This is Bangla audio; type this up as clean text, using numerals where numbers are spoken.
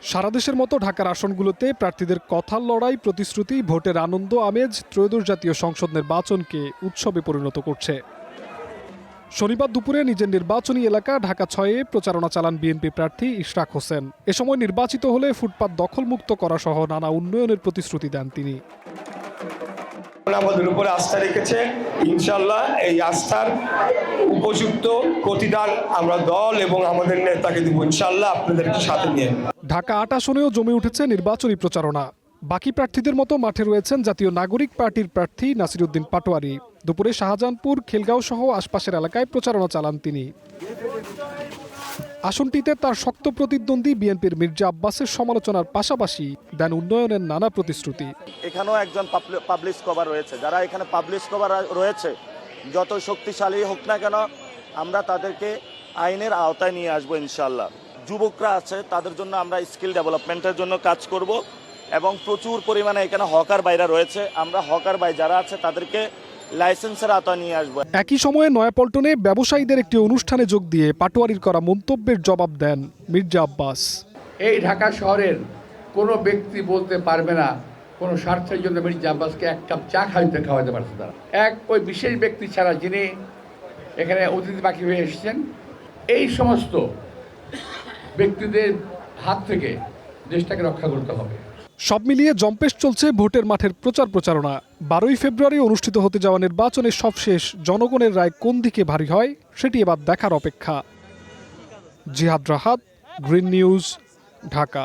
সারা দেশের মতো ঢাকার আসনগুলোতে প্রার্থীদের কথার লড়াই, প্রতিশ্রুতি, ভোটের আনন্দ আমেজ ত্রয়োদশ জাতীয় সংসদ নির্বাচনকে উৎসবে পরিণত করছে। শনিবার দুপুরে নিজের নির্বাচনী এলাকা ঢাকা ৬-এ প্রচারণা চালান বিএনপি প্রার্থী ইশরাক হোসেন। এ সময় নির্বাচিত হলে ফুটপাত দখলমুক্ত করা সহ নানা উন্নয়নের প্রতিশ্রুতি দেন তিনি। আমাদের উপরে আস্থা রেখেছে, ইনশাল্লাহ এই আস্থার উপযুক্ত প্রতিদান আমরা দল এবং আমাদের নেতাকে দিব ইনশাল্লাহ, আপনাদেরকে সাথে নিয়ে। ঢাকা ৮ আসনেও জমে উঠেছে নির্বাচনী প্রচারণা। বাকি প্রার্থীদের মতো মাঠে রয়েছেন জাতীয় নাগরিক পার্টির প্রার্থী নাসিরউদ্দিন পাটোয়ারি। দুপুরে শাহজাহানপুর, খিলগাঁও সহ আশপাশের এলাকায় প্রচারণা চালান তিনি। আসনটিতে তার শক্ত প্রতিদ্বন্দ্বী বিএনপির মির্জা আব্বাসের সমালোচনার পাশাপাশি দেন উন্নয়নের নানা প্রতিশ্রুতি। এখানেও একজন পাবলিশ কভার রয়েছে, যারা এখানে পাবলিশ কভার রয়েছে যত শক্তিশালী হোক না কেন আমরা তাদেরকে আইনের আওতায় নিয়ে আসবো ইনশাল্লাহ। যুবকরা আছে তাদের জন্য আমরা স্কিল ডেভেলপমেন্টের জন্য কাজ করব এবং প্রচুর পরিমাণে এখানে হকার বাইরা রয়েছে, আমরা হকার বাই যারা আছে তাদেরকে লাইসেন্সের আওতায় নিয়ে আসবো। একই সময়ে নয়াপল্টনে ব্যবসায়ীদের একটি অনুষ্ঠানে যোগ দিয়ে পাটোয়ারির করা মন্তব্যের জবাব দেন মির্জা আব্বাস। এই ঢাকা শহরের কোনো ব্যক্তি বলতে পারবে না কোনো স্বার্থের জন্য মির্জা আব্বাসকে এক কাপ চা খাওয়াতে পারছে তারা। ওই বিশেষ ব্যক্তি ছাড়া যিনি এখানে অতিথি পাখি হয়ে এসেছেন, এই সমস্ত ব্যক্তিদের হাত থেকে দেশটাকে রক্ষা করতে হবে। সব মিলিয়ে জম্পেশ চলছে ভোটের মাঠের প্রচারণা। 12ই ফেব্রুয়ারি অনুষ্ঠিত হতে যাওয়া নির্বাচনের সবশেষ জনগণের রায় কোন দিকে ভারী হয় সেটি এবার দেখার অপেক্ষা। জিহাদ রাহাত, গ্রিন নিউজ, ঢাকা।